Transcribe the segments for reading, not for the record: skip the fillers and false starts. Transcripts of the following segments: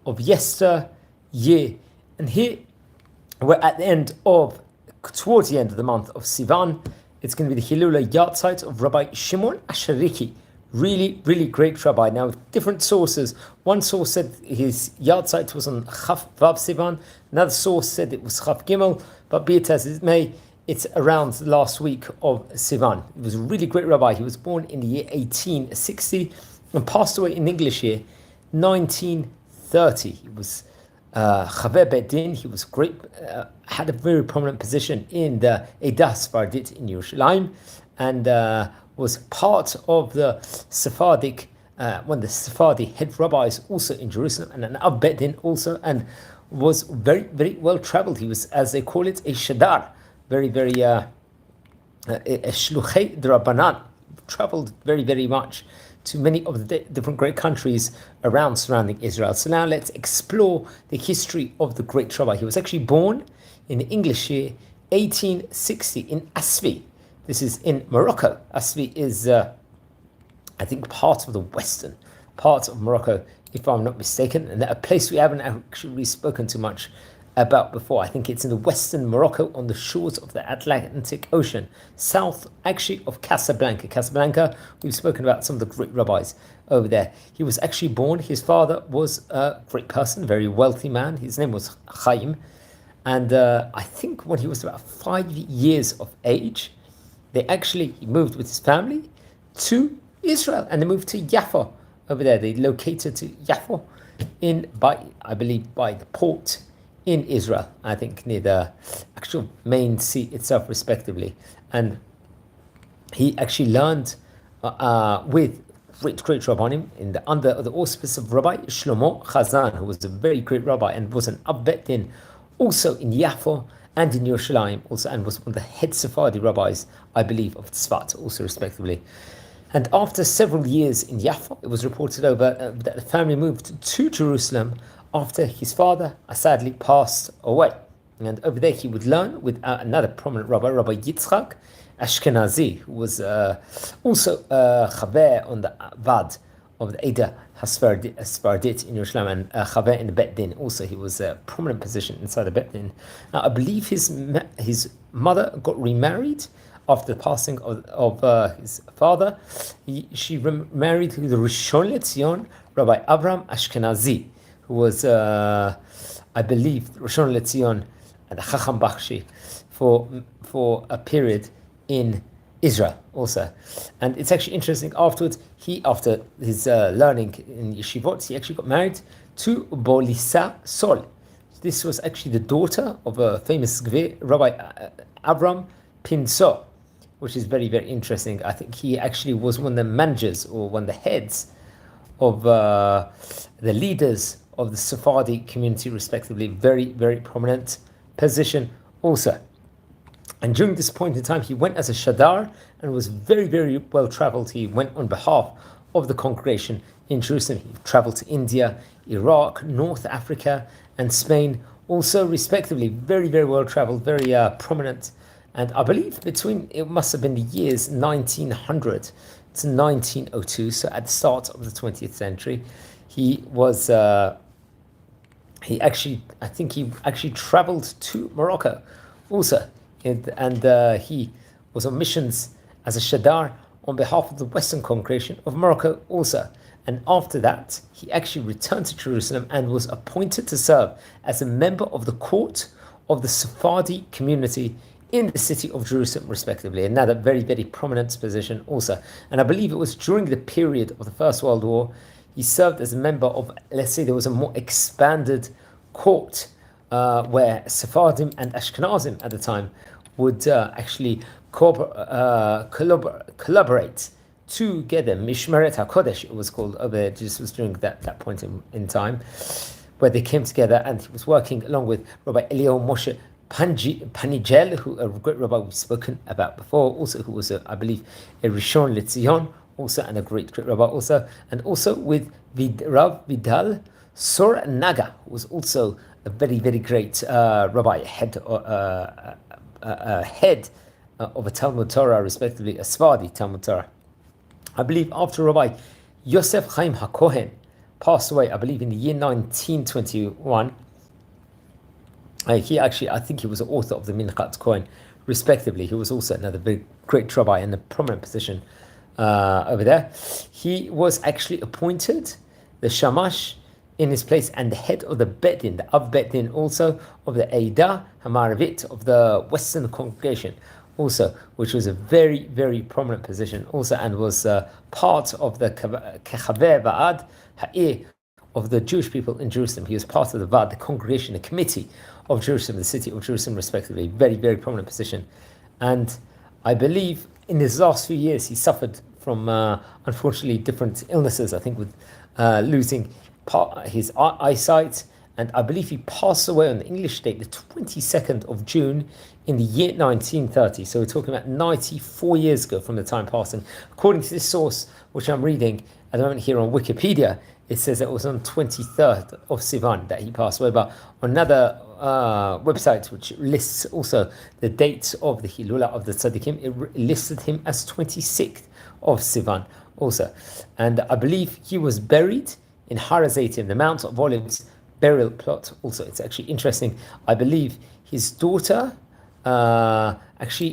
of yesteryear. And here we're towards the end of the month of Sivan. It's going to be the Hilula Yahrzeit of Rabbi Shimon Asheriki. Really, really great rabbi. Now, different sources. One source said his Yahrzeit was on Chaf Vav Sivan. Another source said it was Chaf Gimel. But be it as it may, it's around the last week of Sivan. He was a really great rabbi. He was born in the year 1860 and passed away in English year 1930. He was Chaver Bedin. He was great, had a very prominent position in the Eda Aspardit in Yerushalayim, and was part of the Sephardic, one of the Sephardi head rabbis also in Jerusalem, and an Av Bedin also, and was very, very well traveled. He was, as they call it, a Shadar, very, very a Shluchei D'Rabbanan, traveled very, very much to many of the different great countries around surrounding Israel. So now let's explore the history of the great rabbi. He was actually born in the English year 1860 in Asfi. This is in Morocco. Asfi is, I think, part of the western part of Morocco, if I'm not mistaken, and a place we haven't actually spoken too much about before. I think it's in the western Morocco on the shores of the Atlantic Ocean, south actually of Casablanca. Casablanca, we've spoken about some of the great rabbis over there. He was actually born, his father was a great person, a very wealthy man. His name was Chaim. And I think when he was about 5 years of age, he moved with his family to Israel, and they moved to Yaffo over there. They located to Yaffo I believe by the port in Israel, I think near the actual main sea itself, respectively. And he actually learned with great rabbanim under the auspice of Rabbi Shlomo Chazan, who was a very great rabbi and was an Av Bedin also in Yaffo and in Yerushalayim also, and was one of the head Sephardi rabbis, I believe, of Tzfat also, respectively. And after several years in Yaffo, it was reported that the family moved to Jerusalem after his father sadly passed away. And over there he would learn with another prominent rabbi, Rabbi Yitzchak Ashkenazi, who was also Chaver on the Vad of the Ada Aspardit in Yerushalayim, and Chaver in the Bet Din. Also, he was a prominent position inside the Bet Din. Now, I believe his mother got remarried after the passing of his father. She remarried the Rishon LeZion, Rabbi Avram Ashkenazi, who was, I believe, Rishon LeZion and Chacham Bakshi for a period in Israel also. And it's actually interesting, afterwards, after his learning in yeshivot, he actually got married to Bolisa Sol. This was actually the daughter of a famous Gvir, Rabbi Avram Pinso, which is very, very interesting. I think he actually was one of the managers or one of the heads of the leaders of the Sephardi community, respectively. Very, very prominent position also. And during this point in time, he went as a Shadar and was very, very well traveled. He went on behalf of the congregation in Jerusalem. He traveled to India, Iraq, North Africa, and Spain, also respectively. Very, very well traveled, very prominent. And I believe it must have been the years 1900 to 1902, so at the start of the 20th century, he actually traveled to Morocco also. And he was on missions as a Shadar on behalf of the Western congregation of Morocco also. And after that, he actually returned to Jerusalem and was appointed to serve as a member of the court of the Sephardi community in the city of Jerusalem, respectively. Another very, very prominent position also. And I believe it was during the period of the First World War, he served as a member of, let's say, there was a more expanded court where Sephardim and Ashkenazim at the time would actually collaborate together. Mishmeret HaKodesh, it was called over there. This was during that point in time, where they came together, and he was working along with Rabbi Eliyahu Moshe Panigel, who a great rabbi we've spoken about before, also who was, I believe, a Rishon LeZion, also, and a great rabbi also, and also with Rav Vidal Sor Naga, who was also a very, very great rabbi, head of a Talmud Torah, respectively, a Sephardi Talmud Torah. I believe after Rabbi Yosef Chaim HaKohen passed away, I believe, in the year 1921. He actually, I think he was the author of the Minchat Coin, respectively. He was also another very great rabbi in a prominent position over there. He was actually appointed the Shamash in his place and the head of the Bet Din, the Av Bet Din also, of the Aida Hamaravit, of the Western congregation also, which was a very, very prominent position also, and was part of the Kechaver Va'ad Ha'ir of the Jewish people in Jerusalem. He was part of the Va'ad, the congregation, the committee of Jerusalem, the city of Jerusalem, respectively. Very, very prominent position. And I believe in his last few years, he suffered from, unfortunately, different illnesses, I think with losing his eyesight, and I believe he passed away on the English date, the 22nd of June in the year 1930. So we're talking about 94 years ago from the time passing. According to this source, which I'm reading at the moment here on Wikipedia, it says that it was on 23rd of Sivan that he passed away. But on another website, which lists also the dates of the Hilula of the Tzaddikim, it listed him as 26th of Sivan also. And I believe he was buried in Har HaZeitim, the Mount of Olives burial plot also. It's actually interesting. I believe his daughter actually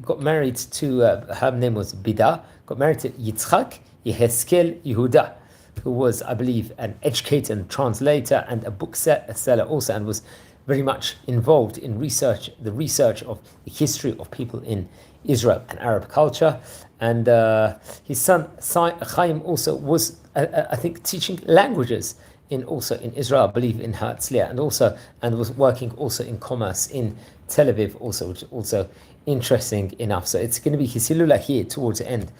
got married to, her name was Bida, got married to Yitzchak Yeheskel Yehuda, who was, I believe, an educator and translator and a bookseller also, and was very much involved in the research of the history of people in Israel and Arab culture. And his son Chaim also was, I think, teaching languages in Israel, I believe, in Herzliya, and was working also in commerce in Tel Aviv also, which is also interesting enough. So it's going to be his Hilula here towards the end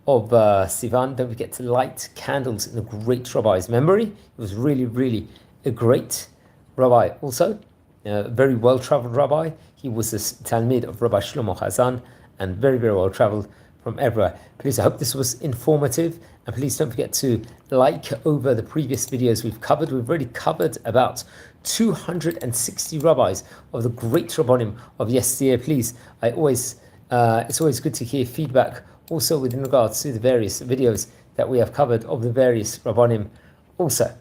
of Sivan. Don't forget to light candles in the great rabbi's memory. He was really, really a great rabbi also, a very well-traveled rabbi. He was a Talmid of Rabbi Shlomo Chazan, and very, very well-traveled from everywhere. Please, I hope this was informative, and please don't forget to like over the previous videos we've covered. We've already covered about 260 rabbis of the great rabbanim of yesteryear. Please, it's always good to hear feedback also within regards to the various videos that we have covered of the various rabbanim also.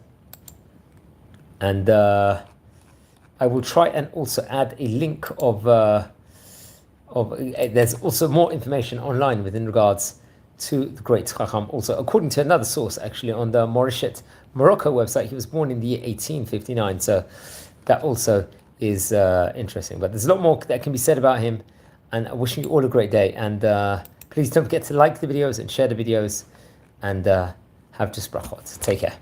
And I will try and also add a link of there's also more information online within regards to the great Chacham also. According to another source, actually, on the Moreshet Morocco website, he was born in the year 1859. So that also is interesting. But there's a lot more that can be said about him. And wishing you all a great day. And please don't forget to like the videos and share the videos. And have just brachot. Take care.